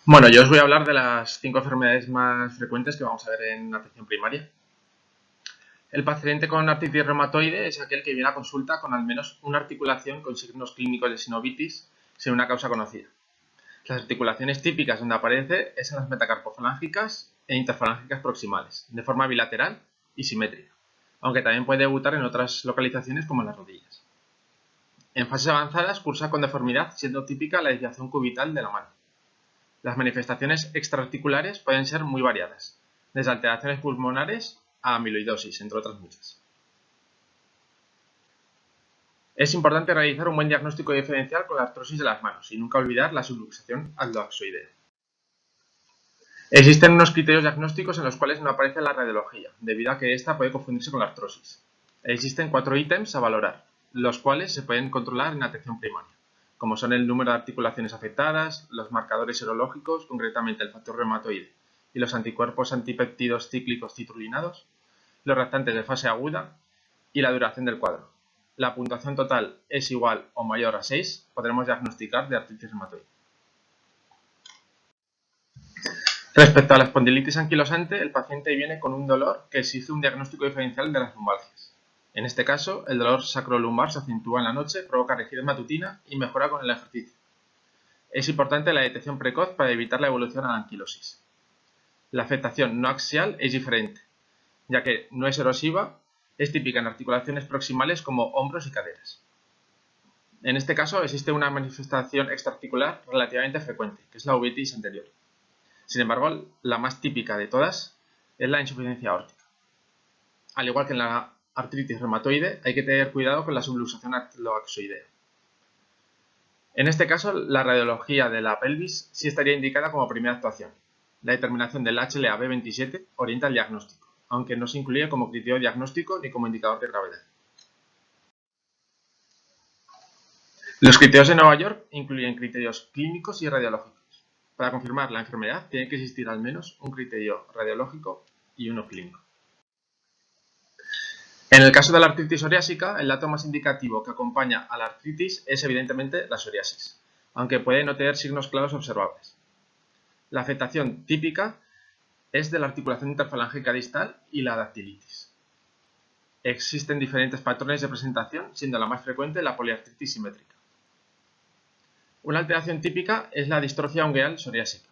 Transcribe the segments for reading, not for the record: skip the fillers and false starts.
Bueno, yo os voy a hablar de las 5 enfermedades más frecuentes que vamos a ver en atención primaria. El paciente con artritis reumatoide es aquel que viene a consulta con al menos una articulación con signos clínicos de sinovitis sin una causa conocida. Las articulaciones típicas donde aparece es en las metacarpofalángicas e interfalángicas proximales, de forma bilateral y simétrica, aunque también puede debutar en otras localizaciones como en las rodillas. En fases avanzadas cursa con deformidad, siendo típica la desviación cubital de la mano. Las manifestaciones extraarticulares pueden ser muy variadas, desde alteraciones pulmonares a amiloidosis, entre otras muchas. Es importante realizar un buen diagnóstico diferencial con la artrosis de las manos y nunca olvidar la subluxación aldoaxoidea. Existen unos criterios diagnósticos en los cuales no aparece la radiología, debido a que esta puede confundirse con la artrosis. Existen 4 ítems a valorar, los cuales se pueden controlar en atención primaria, como son el número de articulaciones afectadas, los marcadores serológicos, concretamente el factor reumatoide, y los anticuerpos antipéptidos cíclicos citrulinados, los reactantes de fase aguda y la duración del cuadro. La puntuación total es igual o mayor a 6, podremos diagnosticar de artritis reumatoide. Respecto a la espondilitis anquilosante, el paciente viene con un dolor que exige un diagnóstico diferencial de las lumbalgias. En este caso, el dolor sacrolumbar se acentúa en la noche, provoca rigidez matutina y mejora con el ejercicio. Es importante la detección precoz para evitar la evolución a la anquilosis. La afectación no axial es diferente, ya que no es erosiva, es típica en articulaciones proximales como hombros y caderas. En este caso existe una manifestación extraarticular relativamente frecuente, que es la uveitis anterior. Sin embargo, la más típica de todas es la insuficiencia aórtica. Al igual que en la artritis reumatoide, hay que tener cuidado con la subluxación aldoaxoidea. En este caso, la radiología de la pelvis sí estaría indicada como primera actuación. La determinación del HLA-B27 orienta el diagnóstico, aunque no se incluye como criterio diagnóstico ni como indicador de gravedad. Los criterios de Nueva York incluyen criterios clínicos y radiológicos. Para confirmar la enfermedad tiene que existir al menos un criterio radiológico y uno clínico. En el caso de la artritis psoriásica, el dato más indicativo que acompaña a la artritis es evidentemente la psoriasis, aunque puede no tener signos claros observables. La afectación típica es de la articulación interfalángica distal y la dactilitis. Existen diferentes patrones de presentación, siendo la más frecuente la poliartritis simétrica. Una alteración típica es la distrofia ungueal psoriásica,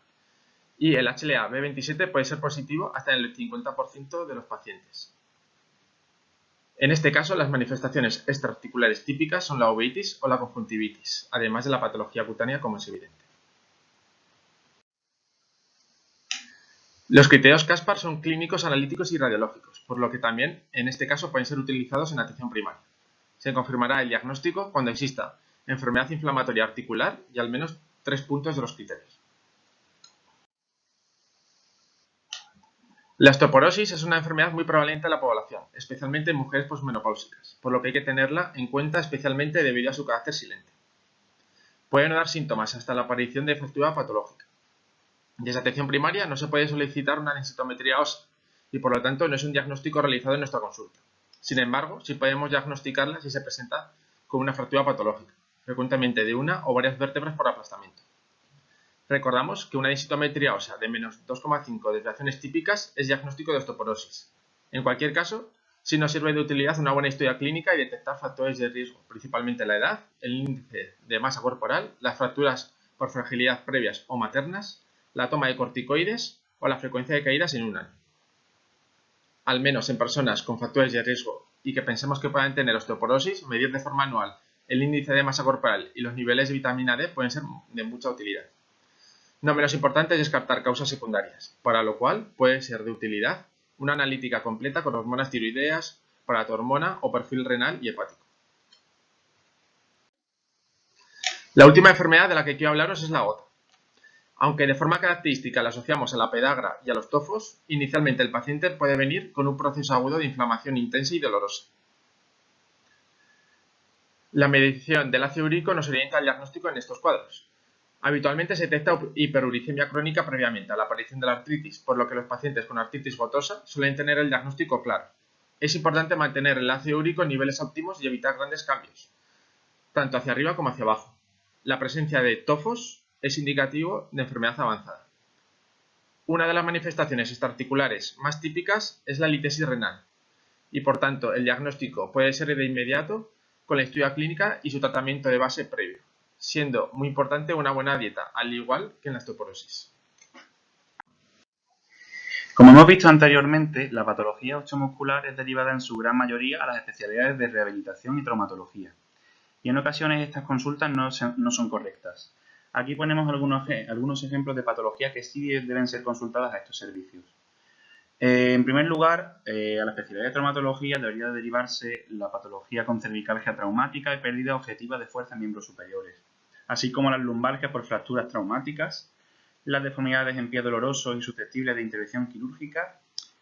y el HLA-B27 puede ser positivo hasta en el 50% de los pacientes. En este caso, las manifestaciones extraarticulares típicas son la uveitis o la conjuntivitis, además de la patología cutánea, como es evidente. Los criterios Caspar son clínicos, analíticos y radiológicos, por lo que también, en este caso, pueden ser utilizados en atención primaria. Se confirmará el diagnóstico cuando exista enfermedad inflamatoria articular y al menos 3 puntos de los criterios. La osteoporosis es una enfermedad muy prevalente en la población, especialmente en mujeres posmenopáusicas, por lo que hay que tenerla en cuenta especialmente debido a su carácter silente. Puede no dar síntomas hasta la aparición de fractura patológica. Desde atención primaria no se puede solicitar una densitometría ósea y por lo tanto no es un diagnóstico realizado en nuestra consulta. Sin embargo, sí podemos diagnosticarla si se presenta con una fractura patológica, frecuentemente de una o varias vértebras por aplastamiento. Recordamos que una densitometría ósea de menos 2,5 desviaciones típicas es diagnóstico de osteoporosis. En cualquier caso, sí nos sirve de utilidad una buena historia clínica y detectar factores de riesgo, principalmente la edad, el índice de masa corporal, las fracturas por fragilidad previas o maternas, la toma de corticoides o la frecuencia de caídas en un año. Al menos en personas con factores de riesgo y que pensemos que puedan tener osteoporosis, medir de forma anual el índice de masa corporal y los niveles de vitamina D pueden ser de mucha utilidad. No menos importante es descartar causas secundarias, para lo cual puede ser de utilidad una analítica completa con hormonas tiroideas, paratormona o perfil renal y hepático. La última enfermedad de la que quiero hablaros es la gota. Aunque de forma característica la asociamos a la pedagra y a los tofos, inicialmente el paciente puede venir con un proceso agudo de inflamación intensa y dolorosa. La medición del ácido úrico nos orienta al diagnóstico en estos cuadros. Habitualmente se detecta hiperuricemia crónica previamente a la aparición de la artritis, por lo que los pacientes con artritis gotosa suelen tener el diagnóstico claro. Es importante mantener el ácido úrico en niveles óptimos y evitar grandes cambios, tanto hacia arriba como hacia abajo. La presencia de tofos es indicativo de enfermedad avanzada. Una de las manifestaciones extraarticulares más típicas es la litesis renal y, por tanto, el diagnóstico puede ser de inmediato con la historia clínica y su tratamiento de base previo, siendo muy importante una buena dieta, al igual que en la osteoporosis. Como hemos visto anteriormente, la patología osteomuscular es derivada en su gran mayoría a las especialidades de rehabilitación y traumatología, y en ocasiones estas consultas no son correctas. Aquí ponemos algunos ejemplos de patologías que sí deben ser consultadas a estos servicios. En primer lugar, a la especialidad de traumatología debería derivarse la patología con cervicalgia traumática y pérdida objetiva de fuerza en miembros superiores, así como las lumbalgias por fracturas traumáticas, las deformidades en pie dolorosos y susceptibles de intervención quirúrgica,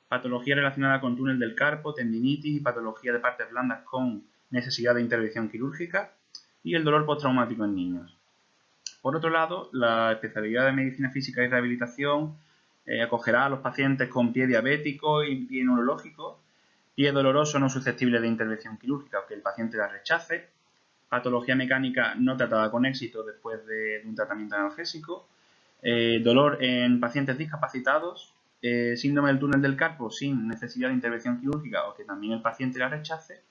patología relacionada con túnel del carpo, tendinitis y patología de partes blandas con necesidad de intervención quirúrgica y el dolor postraumático en niños. Por otro lado, la especialidad de medicina física y rehabilitación acogerá a los pacientes con pie diabético y pie neurológico, pie doloroso no susceptible de intervención quirúrgica o que el paciente la rechace, patología mecánica no tratada con éxito después de un tratamiento analgésico, dolor en pacientes discapacitados, síndrome del túnel del carpo sin necesidad de intervención quirúrgica o que también el paciente la rechace,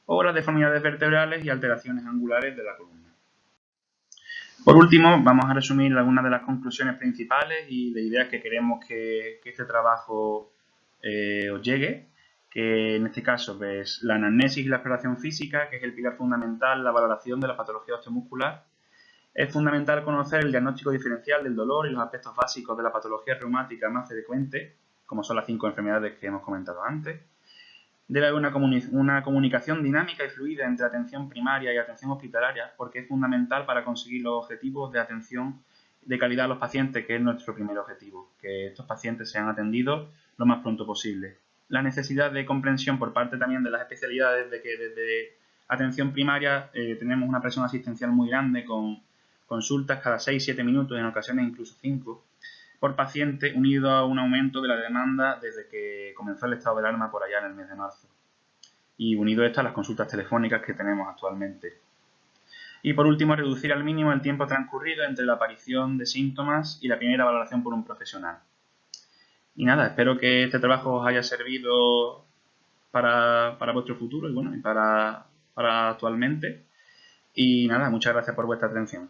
o las deformidades vertebrales y alteraciones angulares de la columna. Por último, vamos a resumir algunas de las conclusiones principales y de ideas que queremos que este trabajo os llegue, que en este caso es la anamnesis y la exploración física, que es el pilar fundamental, la valoración de la patología osteomuscular. Es fundamental conocer el diagnóstico diferencial del dolor y los aspectos básicos de la patología reumática más frecuente, como son las 5 enfermedades que hemos comentado antes. Debe haber una comunicación dinámica y fluida entre atención primaria y atención hospitalaria, porque es fundamental para conseguir los objetivos de atención de calidad a los pacientes, que es nuestro primer objetivo, que estos pacientes sean atendidos lo más pronto posible. La necesidad de comprensión por parte también de las especialidades, de que desde atención primaria tenemos una presión asistencial muy grande con consultas cada 6-7 minutos, en ocasiones incluso 5, por paciente, unido a un aumento de la demanda desde que comenzó el estado de alarma por allá en el mes de marzo. Y unido esto a las consultas telefónicas que tenemos actualmente. Y por último, reducir al mínimo el tiempo transcurrido entre la aparición de síntomas y la primera valoración por un profesional. Y nada, espero que este trabajo os haya servido para vuestro futuro y bueno, y para actualmente. Y nada, muchas gracias por vuestra atención.